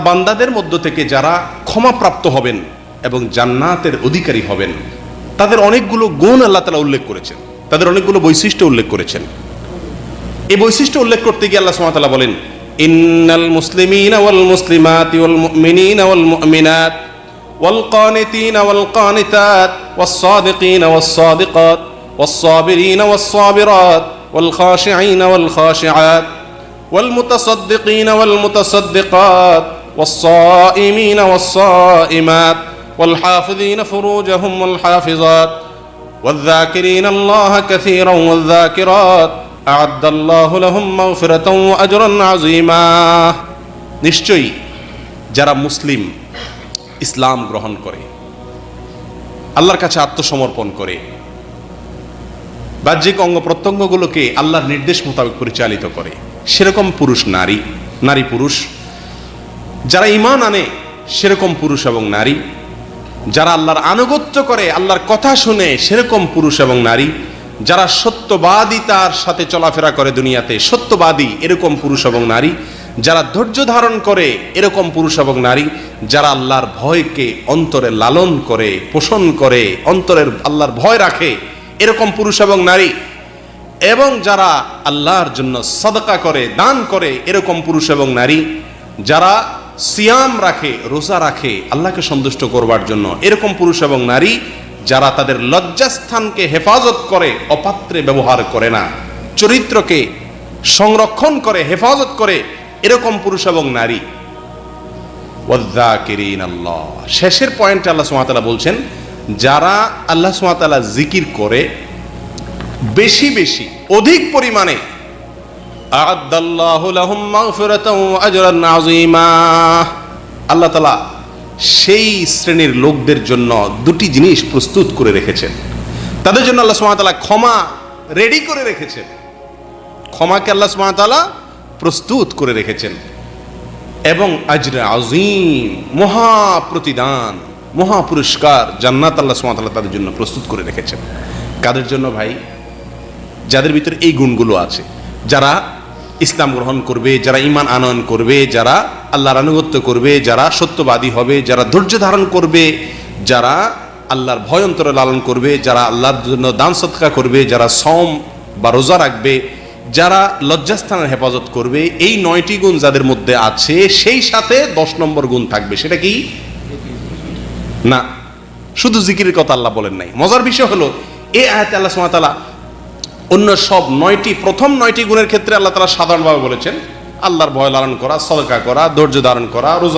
বান্দাদের মধ্য থেকে যারা ক্ষমাপ্রাপ্ত হবেন এবং জান্নাতের অধিকারী হবেন, তাদের অনেকগুলো গুণ আল্লাহ তাআলা উল্লেখ করেছেন, তাদের অনেকগুলো বৈশিষ্ট্য উল্লেখ করেছেন। এই বৈশিষ্ট্য উল্লেখ করতে গিয়ে আল্লাহ সুবহানাহু ওয়া তাআলা বলেন, ইন্নাল মুসলিমিনা ওয়াল মুসলিমাতি ওয়াল মুমিনিনা ওয়াল মুমিনাত ওয়াল কানিতিনা ওয়াল কানিতাত ওয়াস সাদিকিনা ওয়াস সাদিকাত ওয়াস সাবিরিনা ওয়াস সাবিরাত ওয়াল খাশিঈনা ওয়াল খাশিআত ওয়াল মুতাসাদ্দিকিনা ওয়াল মুতাসাদ্দিকাত ওয়াস সাইমিনা ওয়াস সাইমাত ওয়াল হাফিযিনা ফুরুজাহুম ওয়াল হাফিজাত والذاكرين الله كثيرا والذاكرات أعد الله لهم مغفرة وأجرا عظيما। নিশ্চয়ই যারা মুসলিম, ইসলাম গ্রহণ করে, আল্লাহর কাছে আত্মসমর্পণ করে, বাহ্যিক অঙ্গ প্রত্যঙ্গগুলোকে আল্লাহর নির্দেশ মোতাবেক পরিচালিত করে, সেরকম পুরুষ নারী, নারী পুরুষ, যারা ঈমান আনে সেরকম পুরুষ এবং নারী, যারা আল্লাহর আনুগত্য করে, আল্লাহর কথা শুনে সেরকম পুরুষ এবং নারী, যারা সত্যবাদিতার সাথে চলাফেরা করে দুনিয়াতে, সত্যবাদী এরকম পুরুষ এবং নারী, যারা ধৈর্য ধারণ করে এরকম পুরুষ এবং নারী, যারা আল্লাহর ভয়কে অন্তরে লালন করে, পোষণ করে, অন্তরের আল্লাহর ভয় রাখে এরকম পুরুষ এবং নারী, এবং যারা আল্লাহর জন্য সাদকা করে, দান করে এরকম পুরুষ এবং নারী, যারা সিয়াম রাখে, রোজা রাখে আল্লাহকে সন্তুষ্ট করবার জন্য এরকম পুরুষ এবং নারী, যারা তাদের লজ্জাস্থানকে হেফাজত করে, অপাত্রে ব্যবহার করে না, চরিত্রকে সংরক্ষণ করে, হেফাজত করে এরকম পুরুষ এবং নারী। ওয়াযযাকিরিন আল্লাহ, শেষের পয়েন্টে আল্লাহ সুবহানাহু ওয়া তাআলা বলছেন, যারা আল্লাহ সুবহানাহু ওয়া তাআলা জিকির করে বেশি বেশি, অধিক পরিমাণে, আ'আদাল্লাহু লাহুম মাগফিরাতাও ওয়া আজরান আযীমা, আল্লাহ তাআলা সেই শ্রেণীর লোকদের জন্য দুটি জিনিস প্রস্তুত করে রেখেছেন। তাদের জন্য আল্লাহ সুবহানাহু ওয়া তাআলা ক্ষমা রেডি করে রেখেছেন, ক্ষমাকে আল্লাহ সুবহানাহু ওয়া তাআলা প্রস্তুত করে রেখেছেন, এবং আজরে আযীম, মহা প্রতিদান, মহা পুরস্কার, জান্নাত আল্লাহ সুবহানাহু ওয়া তাআলা তাদের জন্য প্রস্তুত করে রেখেছেন। কাদের জন্য ভাই? যাদের ভিতরে এই গুণগুলো আছে, যারা ইসলাম গ্রহণ করবে, যারা ঈমান আনয়ন করবে, যারা আল্লাহর আনুগত্য করবে, যারা সত্যবাদী হবে, যারা ধৈর্য ধারণ করবে, যারা আল্লাহর ভয় অন্তরে লালন করবে, যারা আল্লাহর জন্য দান সদকা করবে, যারা সওম বা রোজা রাখবে, যারা লজ্জাস্থানের হেফাজত করবে, এই 9টি গুণ যাদের মধ্যে আছে, সেই সাথে 10 নম্বর গুণ থাকবে। সেটা কি? না, শুধু জিকিরের কথা আল্লাহ বলেন নাই। মজার বিষয় হলো, এই আয়াতে আল্লাহ সুবহানাহু ওয়া তাআলা অন্য সব 9টি, প্রথম 9টি গুণের ক্ষেত্রে আল্লাহ তাআলা সাধারণভাবে বলেছেন, আল্লাহর ভয় লালন করা, সদকা করা, ধৈর্য ধারণ করা, রোজা